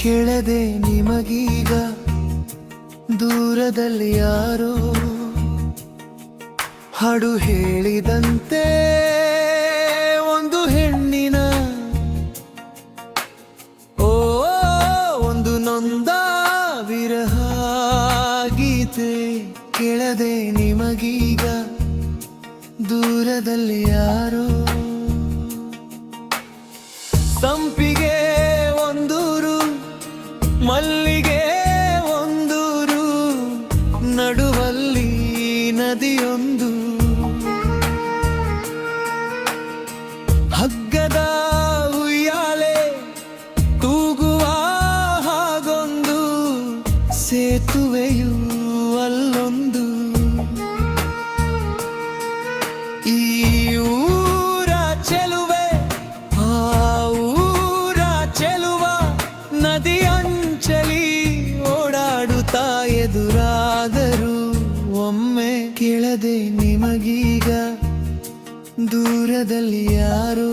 ಕೇಳದೆ ನಿಮಗೀಗ ದೂರದಲ್ಲಿ ಯಾರೋ ಹಾಡು ಹೇಳಿದಂತೆ ಒಂದು ಹೆಣ್ಣಿನ ಓ ಒಂದು ನೊಂದ ವಿರಹ ಗೀತೆ. ಕೇಳದೆ ನಿಮಗೀಗ ದೂರದಲ್ಲಿ ಯಾರೋ ಸಂಪಿಗೆ ಒಂದೂರು ಮಲ್ಲಿಗೆ ಒಂದೂರು ನಡುವಲ್ಲಿ ನದಿಯೊಂದು ಹಗ್ಗದ ಉಯ್ಯಾಲೆ ತೂಗುವ ಹಾಗೊಂದು ಸೇತುವೆಯು ಅಲ್ಲೊಂದು. ಈ ಊರ ಚೆಲುವೆ ಆ ಊರ ಚೆಲುವ ನದಿಯಂಚಲಿ ಓಡಾಡುತ್ತಾ ಎದುರಾದರು ಒಮ್ಮೆ. ಕೇಳದೆ ನಿಮಗೀಗ ದೂರದಲ್ಲಿ ಯಾರೋ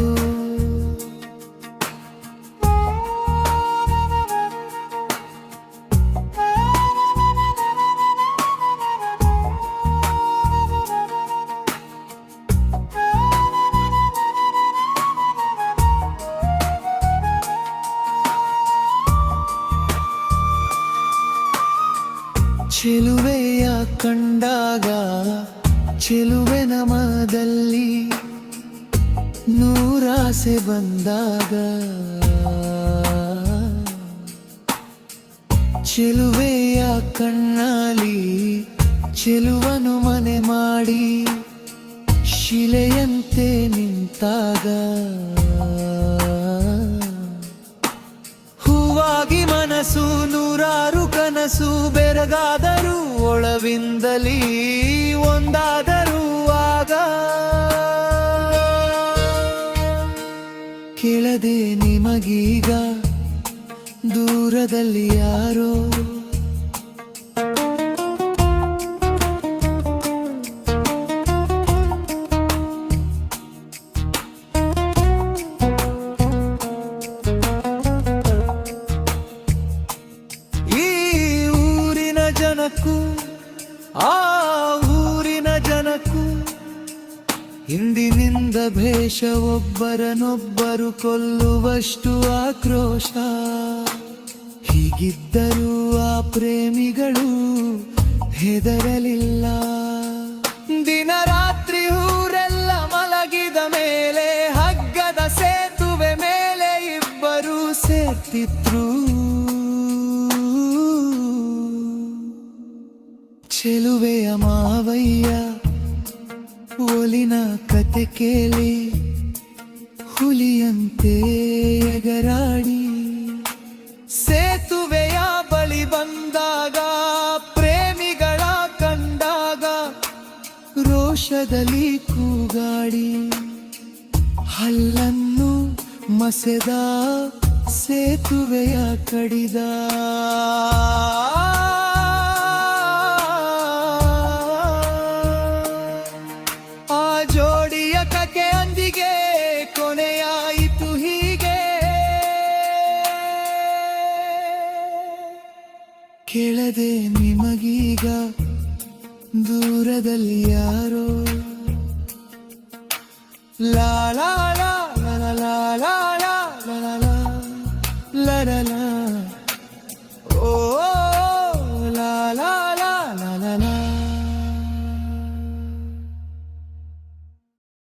ಚೆಲುವೆಯ ಕಂಡಾಗ ಚೆಲುವೆ ನಮದಲ್ಲಿ ನೂರಾಸೆ ಬಂದಾಗ ಚೆಲುವೆಯ ಕಣ್ಣಾಲಿ ಚೆಲುವನು ಮನೆ ಮಾಡಿ ಶಿಲೆಯಂತೆ ನಿಂತಾಗ ಹೂವಾಗಿ ಮನಸ್ಸು ನೂರಾರು ಕನಸು ಬೆರಗಾದರೂ ಒಳವಿಂದಲೀ ಒಂದಾದರೂ ಆಗ. ಕೇಳದೆ ನಿಮಗೀಗ ದೂರದಲ್ಲಿ ಯಾರೋ ಆ ಊರಿನ ಜನಕ್ಕೂ ಇಂದಿನಿಂದ ಭೇಷ ಒಬ್ಬರನೊಬ್ಬರು ಕೊಲ್ಲುವಷ್ಟು ಆಕ್ರೋಶ. ಹೀಗಿದ್ದರೂ ಆ ಪ್ರೇಮಿಗಳು ಹೆದರಲಿಲ್ಲ. ದಿನ ರಾತ್ರಿ ಊರೆಲ್ಲ ಮಲಗಿದ ಮೇಲೆ ಹಗ್ಗದ ಸೇತುವೆ ಮೇಲೆ ಇಬ್ಬರು ಸೇರ್ತಿದ್ರು. ಚೆಲುವೆಯ ಮಾವಯ್ಯ ಒಲಿನ ಕತೆ ಕೇಳಿ ಹುಲಿಯಂತೆ ಎಗರಾಡಿ ಸೇತುವೆಯ ಬಳಿ ಬಂದಾಗ ಪ್ರೇಮಿಗಳ ಕಂಡಾಗ ರೋಷದಲ್ಲಿ ಕೂಗಾಡಿ ಹಲ್ಲನ್ನು ಮಸೆದ ಸೇತುವೆಯ ಕಡಿದ. ಜೋಡಿಯ ಕಥೆ ಅಂದಿಗೆ ಕೊನೆಯಾಯಿತು ಹೀಗೆ. ಕೇಳದೆ ನಿಮಗೀಗ ದೂರದಲ್ಲಿ ಯಾರೋ ಲಾ